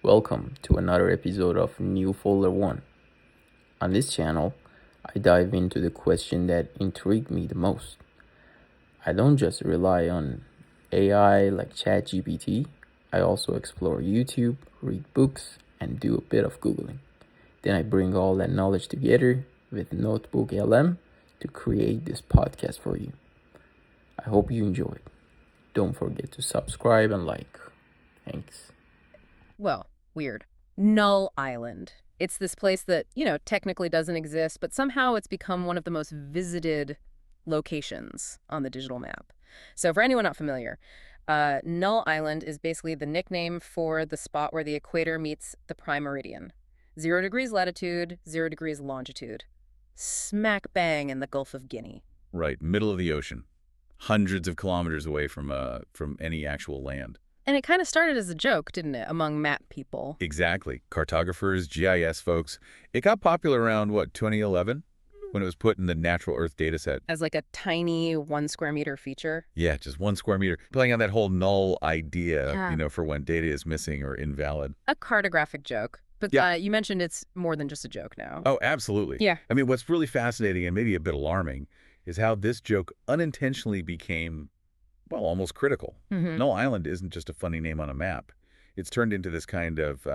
Welcome to another episode of New Folder 1. On this channel, I dive into the question that intrigued me the most. I don't just rely on AI like ChatGPT, I also explore YouTube, read books, and do a bit of Googling. Then I bring all that knowledge together with Notebook LM to create this podcast for you. I hope you enjoy it. Don't forget to subscribe and like. Thanks. Well, weird. Null Island. It's this place that, technically doesn't exist, but somehow it's become one of the most visited locations on the digital map. So for anyone not familiar, Null Island is basically the nickname for the spot where the equator meets the prime meridian. 0 degrees latitude, 0 degrees longitude. Smack bang in the Gulf of Guinea. Right, middle of the ocean. Hundreds of kilometers away from any actual land. And it kind of started as a joke, didn't it, among map people? Exactly. Cartographers, GIS folks. It got popular around, 2011? When it was put in the Natural Earth dataset. As like a tiny 1 square meter feature? Yeah, just 1 square meter. Playing on that whole null idea, Yeah. for when data is missing or invalid. A cartographic joke. But Yeah. you mentioned it's more than just a joke now. Oh, absolutely. Yeah. I mean, what's really fascinating and maybe a bit alarming is how this joke unintentionally became, almost critical. Mm-hmm. Null Island isn't just a funny name on a map. It's turned into this kind of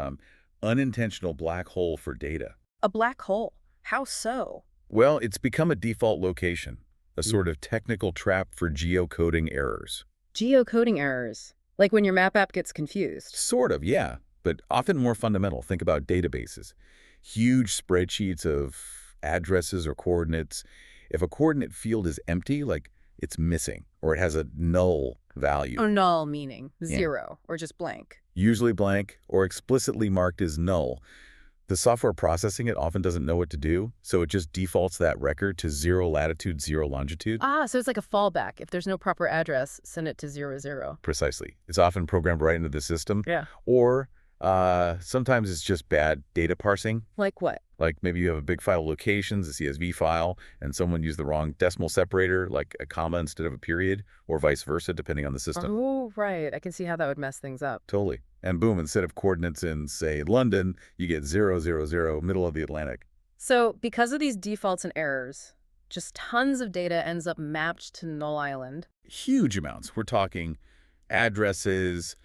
unintentional black hole for data. A black hole. How so? Well, it's become a default location, a sort of technical trap for geocoding errors. Geocoding errors. Like when your map app gets confused. Sort of, yeah, but often more fundamental. Think about databases. Huge spreadsheets of addresses or coordinates. If a coordinate field is empty, like it's missing, or it has a null value. Oh, null meaning Yeah. 0 or just blank. Usually blank or explicitly marked as null. The software processing it often doesn't know what to do, so it just defaults that record to 0 latitude, 0 longitude. Ah, so it's like a fallback. If there's no proper address, send it to 0, 0. Precisely. It's often programmed right into the system. Yeah. Or sometimes it's just bad data parsing. Like what? Like maybe you have a big file of locations, a CSV file, and someone used the wrong decimal separator, like a comma instead of a period, or vice versa, depending on the system. Oh, right. I can see how that would mess things up. Totally. And boom, instead of coordinates in, say, London, you get 0, 0, 0, middle of the Atlantic. So because of these defaults and errors, just tons of data ends up mapped to Null Island. Huge amounts. We're talking addresses,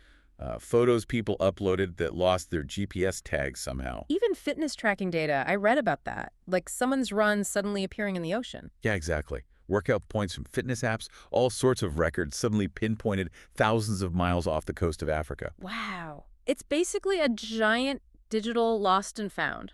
photos people uploaded that lost their GPS tags somehow. Even fitness tracking data, I read about that. Like someone's run suddenly appearing in the ocean. Yeah, exactly. Workout points from fitness apps, all sorts of records suddenly pinpointed thousands of miles off the coast of Africa. Wow. It's basically a giant digital lost and found.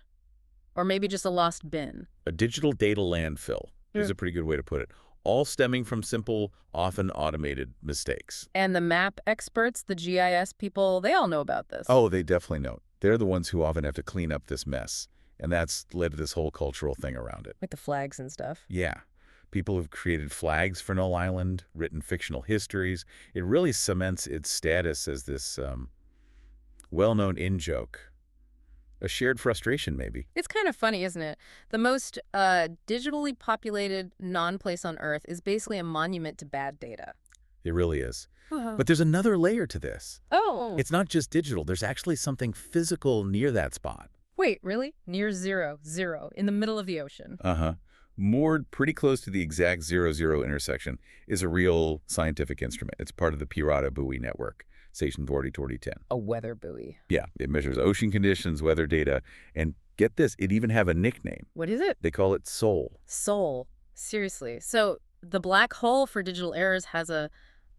Or maybe just a lost bin. A digital data landfill is a pretty good way to put it. All stemming from simple, often automated mistakes. And the map experts, the GIS people, they all know about this. Oh, they definitely know. They're the ones who often have to clean up this mess. And that's led to this whole cultural thing around it. Like the flags and stuff. Yeah. People have created flags for Null Island, written fictional histories. It really cements its status as this well-known in-joke. A shared frustration, maybe. It's kind of funny, isn't it? The most digitally populated non-place on Earth is basically a monument to bad data. It really is. But there's another layer to this. Oh. It's not just digital. There's actually something physical near that spot. Wait, really? Near 0, 0, in the middle of the ocean. Uh-huh. Moored pretty close to the exact 0-0 intersection is a real scientific instrument. It's part of the Pirata buoy network, Station 40-2010. A weather buoy. Yeah, it measures ocean conditions, weather data, and get this, it even have a nickname. What is it? They call it Soul. Soul. Seriously. So the black hole for digital errors has a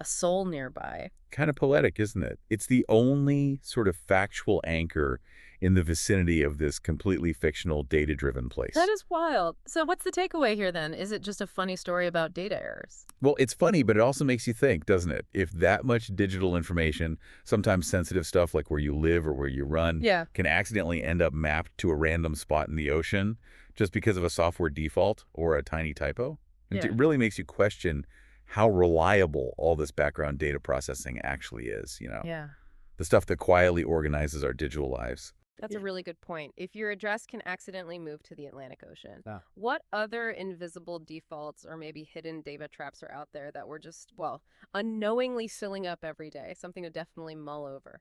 soul nearby. Kind of poetic, isn't it? It's the only sort of factual anchor in the vicinity of this completely fictional, data-driven place. That is wild. So what's the takeaway here then? Is it just a funny story about data errors? Well, it's funny, but it also makes you think, doesn't it? If that much digital information, sometimes sensitive stuff like where you live or where you run, Yeah. can accidentally end up mapped to a random spot in the ocean just because of a software default or a tiny typo, Yeah. it really makes you question how reliable all this background data processing actually is, Yeah. the stuff that quietly organizes our digital lives. That's a really good point. If your address can accidentally move to the Atlantic Ocean, Yeah. what other invisible defaults or maybe hidden data traps are out there that we're just, unknowingly filling up every day? Something to definitely mull over.